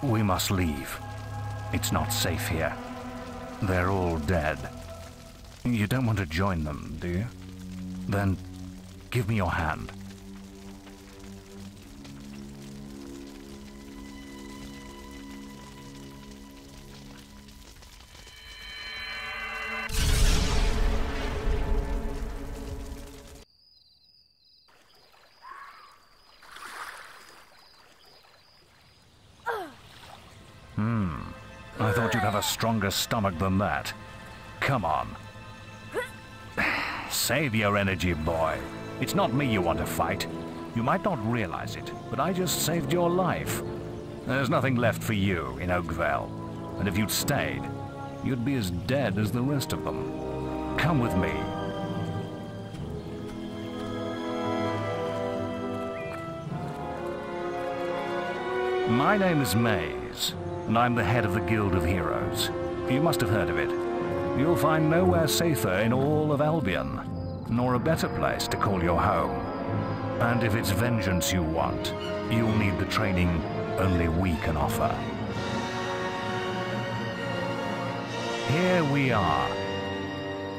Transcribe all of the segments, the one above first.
We must leave. It's not safe here. They're all dead. You don't want to join them, do you? Then give me your hand. I thought you'd have a stronger stomach than that. Come on. Save your energy, boy. It's not me you want to fight. You might not realize it, but I just saved your life. There's nothing left for you in Oakvale. And if you'd stayed, you'd be as dead as the rest of them. Come with me. My name is Maze, and I'm the head of the Guild of Heroes. You must have heard of it. You'll find nowhere safer in all of Albion, nor a better place to call your home. And if it's vengeance you want, you'll need the training only we can offer. Here we are.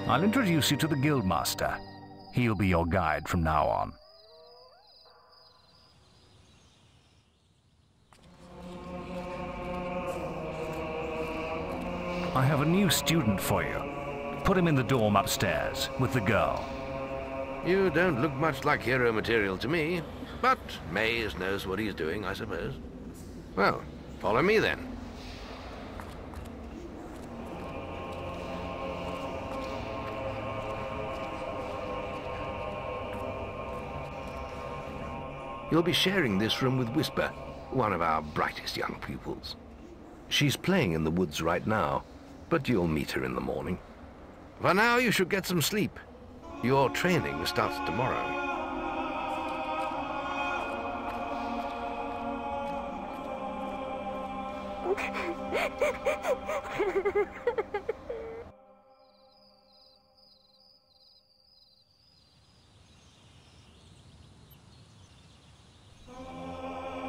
I'll introduce you to the Guildmaster. He'll be your guide from now on. I have a new student for you. Put him in the dorm upstairs with the girl. You don't look much like hero material to me, but Maze knows what he's doing, I suppose. Well, follow me then. You'll be sharing this room with Whisper, one of our brightest young pupils. She's playing in the woods right now, but you'll meet her in the morning. For now, you should get some sleep. Your training starts tomorrow.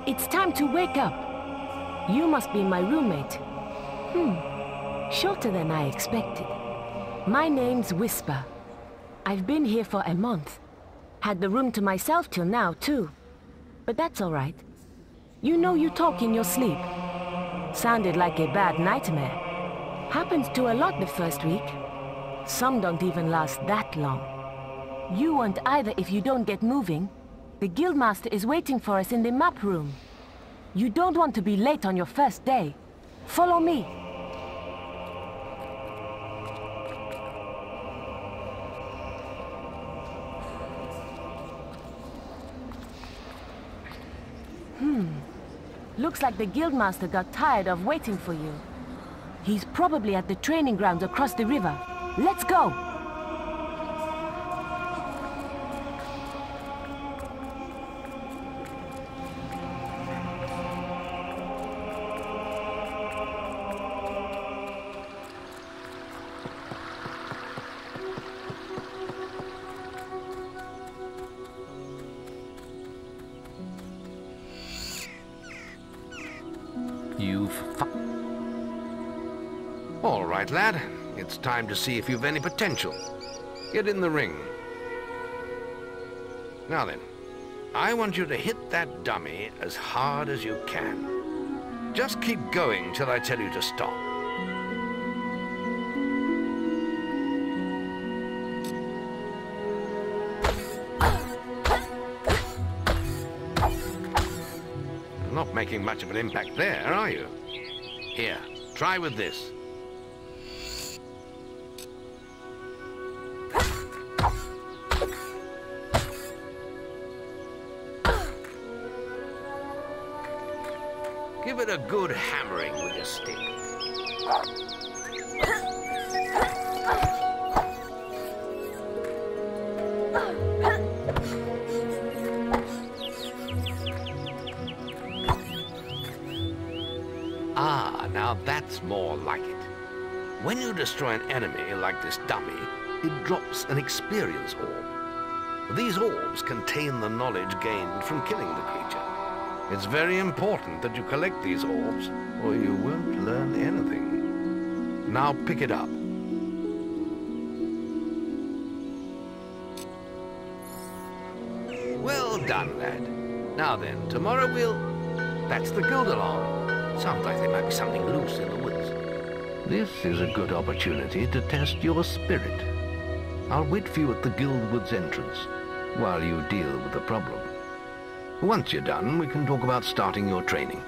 It's time to wake up. You must be my roommate. Shorter than I expected. My name's Whisper. I've been here for a month. Had the room to myself till now, too. But that's all right. You know you talk in your sleep. Sounded like a bad nightmare. Happens to a lot the first week. Some don't even last that long. You won't either if you don't get moving. The Guildmaster is waiting for us in the map room. You don't want to be late on your first day. Follow me. Looks like the Guildmaster got tired of waiting for you. He's probably at the training grounds across the river. Let's go! All right, lad. It's time to see if you've any potential. Get in the ring. Now then, I want you to hit that dummy as hard as you can. Just keep going till I tell you to stop. Not making much of an impact there, are you? Here, try with this. Give it a good hammering with your stick. Ah, now that's more like it. When you destroy an enemy like this dummy, it drops an experience orb. These orbs contain the knowledge gained from killing the creature. It's very important that you collect these orbs, or you won't learn anything. Now pick it up. Well done, lad. Now then, tomorrow we'll... That's the guild alarm. Sounds like there might be something loose in the woods. This is a good opportunity to test your spirit. I'll wait for you at the guild woods entrance while you deal with the problem. Once you're done, we can talk about starting your training.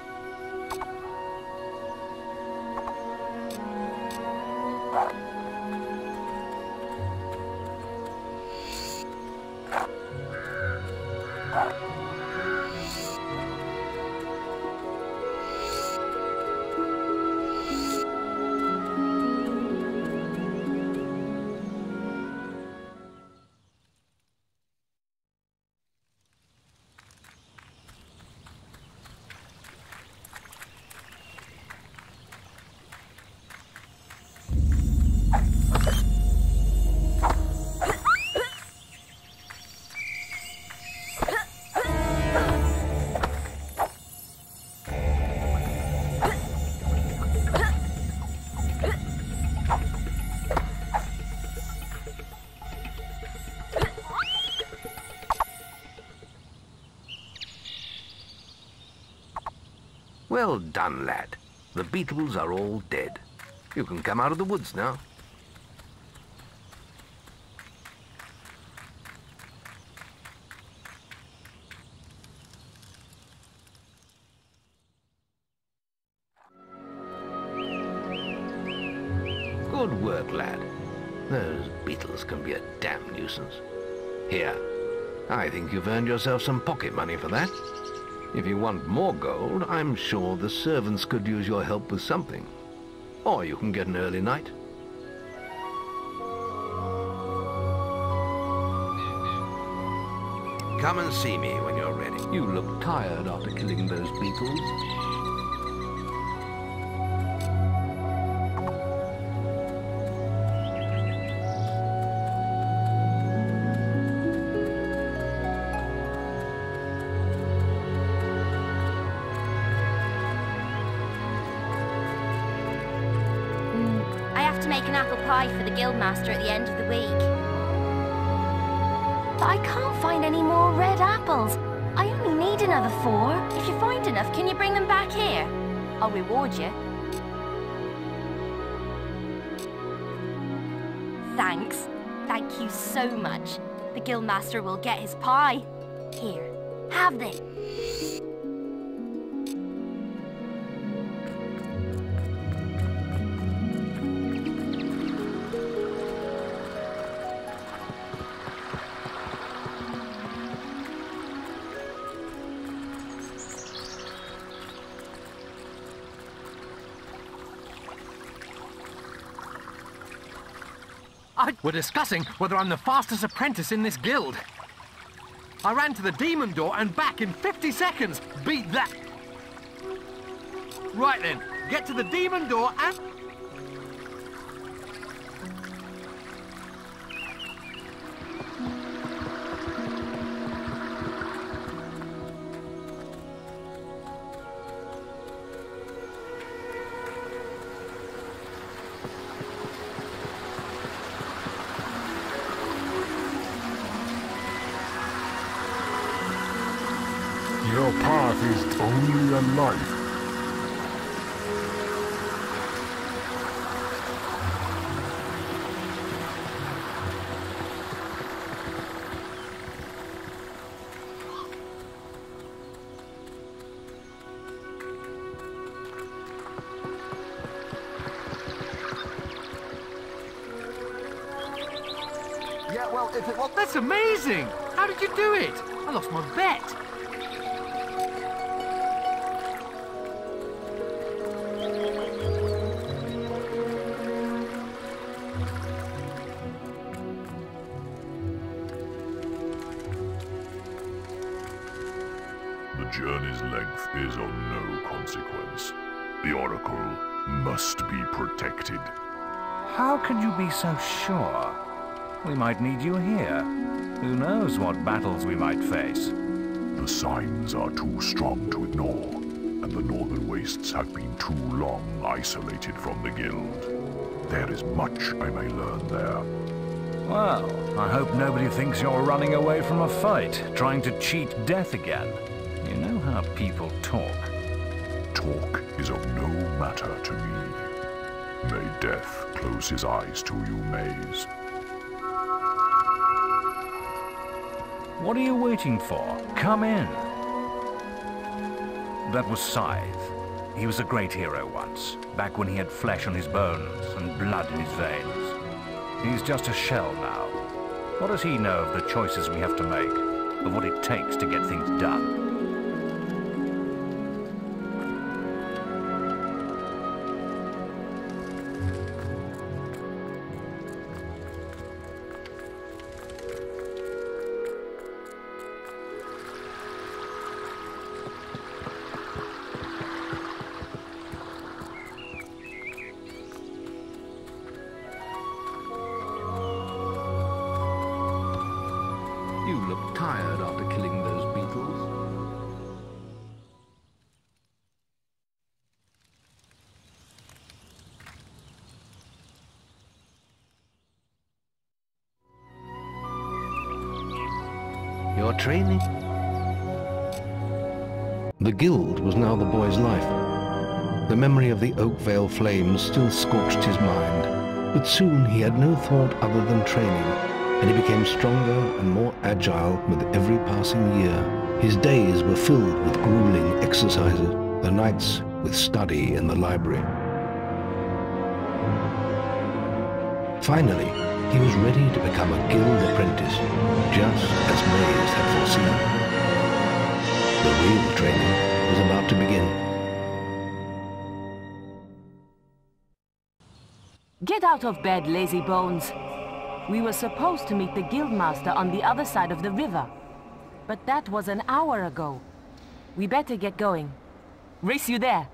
Well done, lad. The beetles are all dead. You can come out of the woods now. Good work, lad. Those beetles can be a damn nuisance. Here, I think you've earned yourself some pocket money for that. If you want more gold, I'm sure the servants could use your help with something. Or you can get an early night. Come and see me when you're ready. You look tired after killing those beetles. For the guildmaster at the end of the week. But I can't find any more red apples. I only need another 4. If you find enough, can you bring them back here? I'll reward you. Thanks. Thank you so much. The guildmaster will get his pie. Here, have this. We're discussing whether I'm the fastest apprentice in this guild. I ran to the demon door and back in 50 seconds. Beat that. Right then, get to the demon door and... Your path is only a life. Yeah, well, if it... Well, that's amazing! How did you do it? I lost my bet. The journey's length is of no consequence. The Oracle must be protected. How can you be so sure? We might need you here. Who knows what battles we might face? The signs are too strong to ignore, and the northern wastes have been too long isolated from the guild. There is much I may learn there. Well, I hope nobody thinks you're running away from a fight, trying to cheat death again. You know how people talk. Talk is of no matter to me. May death close his eyes to you, Maze. What are you waiting for? Come in. That was Scythe. He was a great hero once, back when he had flesh on his bones and blood in his veins. He's just a shell now. What does he know of the choices we have to make, of what it takes to get things done? You look tired after killing those beetles. Your training? The guild was now the boy's life. The memory of the Oakvale flames still scorched his mind, but soon he had no thought other than training, and he became stronger and more agile with every passing year. His days were filled with grueling exercises, the nights with study in the library. Finally, he was ready to become a guild apprentice, just as Maze had foreseen. The real training was about to begin. Get out of bed, lazy bones. We were supposed to meet the guildmaster on the other side of the river. But that was an hour ago. We better get going. Race you there.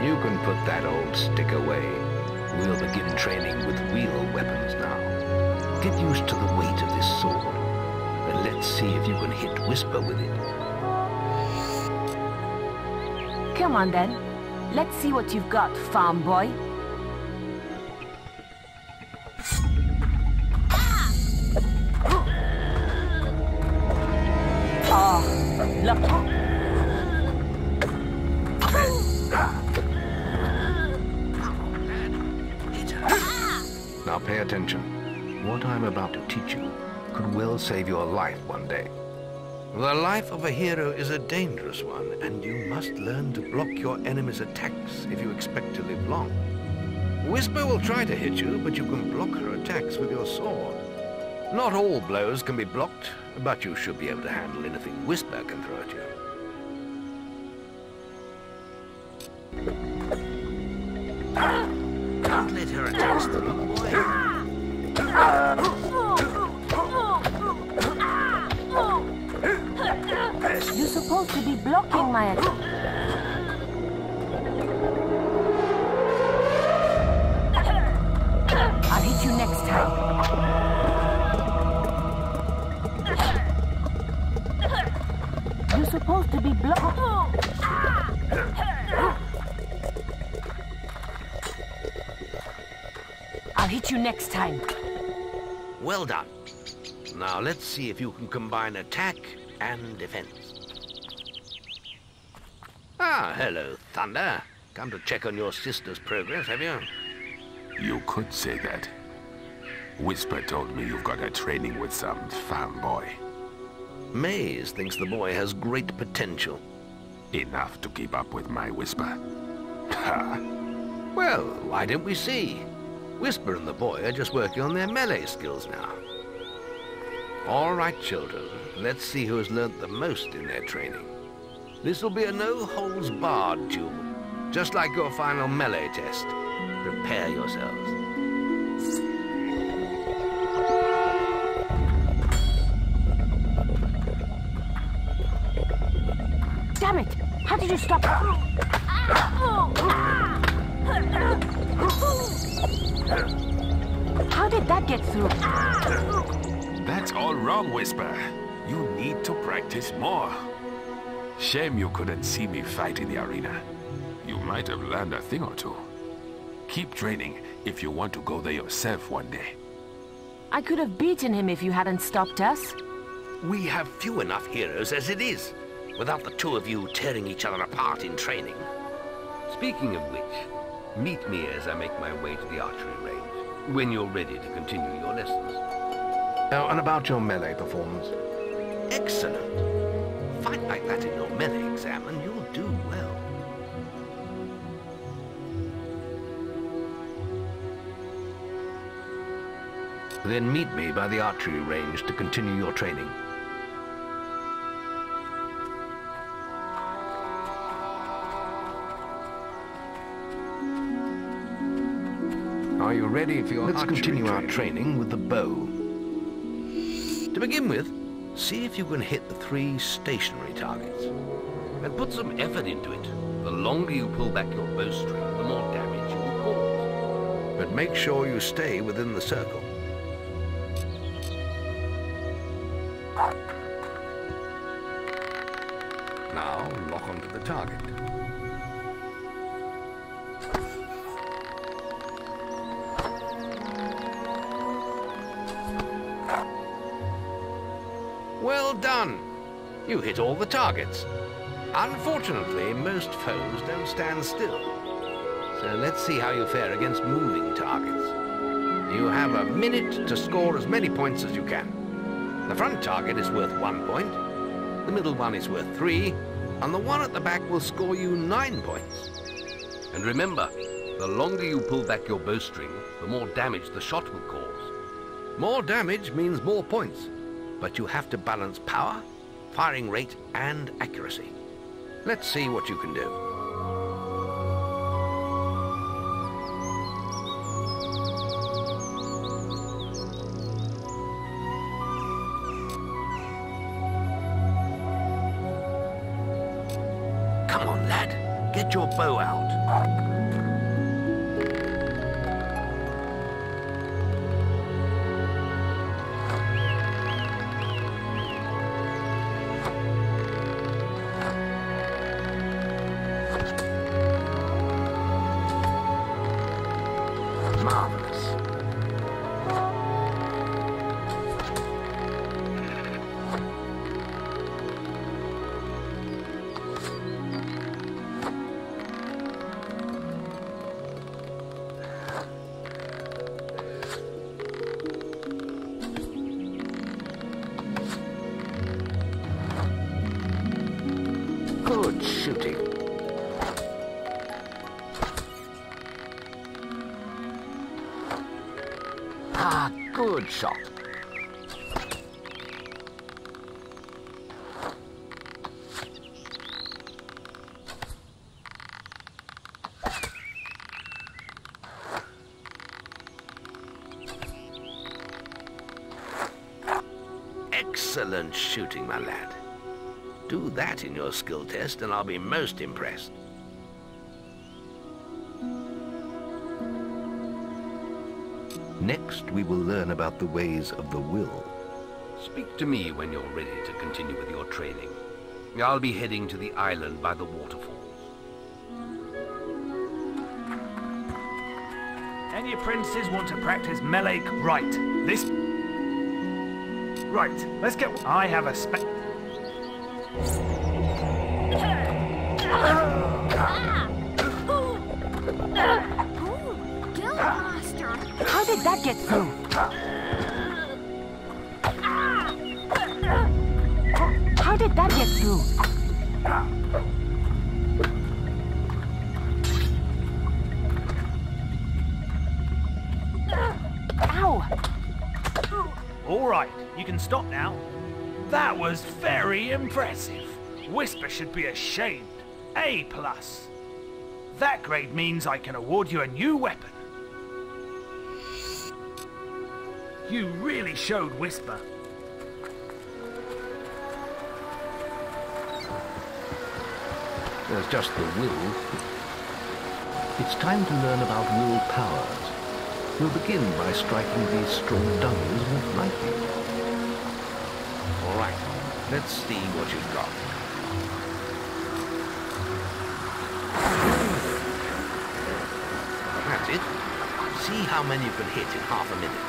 You can put that old stick away. We'll begin training with real weapons now. Get used to the weight of this sword, and let's see if you can hit Whisper with it. Come on then. Let's see what you've got, farm boy. Oh, lucky. Now pay attention. What I'm about to teach you could well save your life one day. The life of a hero is a dangerous one, and you must learn to block your enemy's attacks if you expect to live long. Whisper will try to hit you, but you can block her attacks with your sword. Not all blows can be blocked, but you should be able to handle anything Whisper can throw at you. Don't let her attack the little boy. You're supposed to be blocking my attack. I'll hit you next time. You're supposed to be blocking. I'll hit you next time. Well done. Now let's see if you can combine attack and defense. Ah, hello, Thunder. Come to check on your sister's progress, have you? You could say that. Whisper told me you've got her training with some farm boy. Maze thinks the boy has great potential. Enough to keep up with my Whisper. Ha! Well, why don't we see? Whisper and the boy are just working on their melee skills now. All right, children, let's see who has learnt the most in their training. This will be a no-holds-barred duel, just like your final melee test. Prepare yourselves. Damn it! How did you stop? How did that get through? That's all wrong, Whisper. You need to practice more. Shame you couldn't see me fight in the arena. You might have learned a thing or two. Keep training if you want to go there yourself one day. I could have beaten him if you hadn't stopped us. We have few enough heroes as it is, without the two of you tearing each other apart in training. Speaking of which, meet me as I make my way to the archery range, when you're ready to continue your lessons. Oh, and about your melee performance? Excellent. Fight like that in your melee exam and you'll do well. Then meet me by the archery range to continue your training. Are you ready for your archery training? Let's continue our training with the bow. To begin with, see if you can hit the 3 stationary targets. And put some effort into it. The longer you pull back your bowstring, the more damage you will cause. But make sure you stay within the circle. Now, lock onto the target. Well done! You hit all the targets. Unfortunately, most foes don't stand still. So let's see how you fare against moving targets. You have a minute to score as many points as you can. The front target is worth 1 point, the middle one is worth 3, and the one at the back will score you 9 points. And remember, the longer you pull back your bowstring, the more damage the shot will cause. More damage means more points. But you have to balance power, firing rate, and accuracy. Let's see what you can do. Come on, lad. Get your bow out. Marvelous. Good shooting. Ah, good shot. Excellent shooting, my lad. Do that in your skill test and I'll be most impressed. Next, we will learn about the ways of the will. Speak to me when you're ready to continue with your training. I'll be heading to the island by the waterfalls. Any apprentices want to practice melee? Right. This... Right. Let's get... I have a spec... How did that get through? How did that get through? right, you can stop now. That was very impressive. Whisper should be ashamed. A+. That grade means I can award you a new weapon. You really showed Whisper. There's just the will. It's time to learn about will powers. We'll begin by striking these straw dummies with lightning. All right, let's see what you've got. That's it. See how many you can hit in half a minute.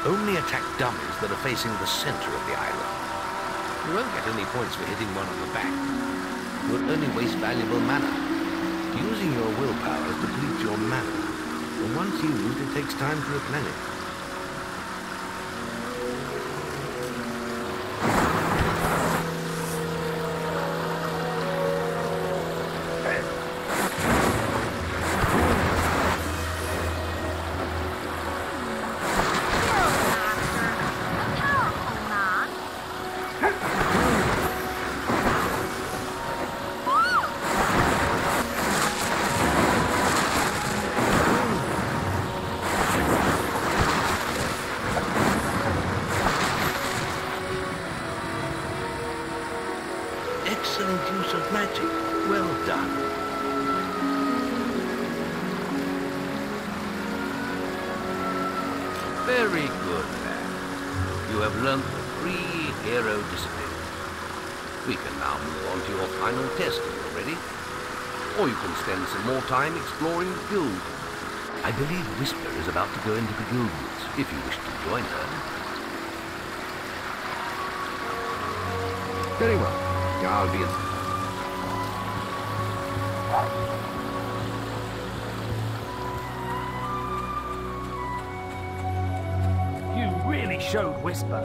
Only attack dummies that are facing the center of the island. You won't get any points for hitting one on the back. You'll only waste valuable mana. Using your willpower depletes your mana. And once used, it takes time to replenish. Excellent use of magic. Well done. Very good, lad. You have learnt the 3 hero disciplines. We can now move on to your final test if you're ready. Or you can spend some more time exploring the guild. I believe Whisper is about to go into the guild woods, if you wish to join her. Very well. I'll be in. You really showed Whisper.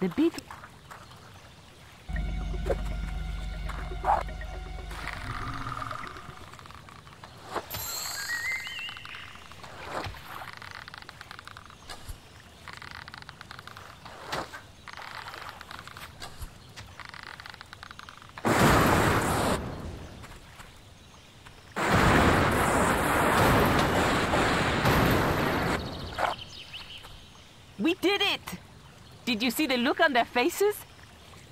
The big... We did it! Did you see the look on their faces?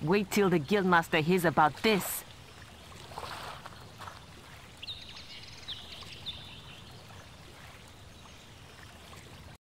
Wait till the guildmaster hears about this.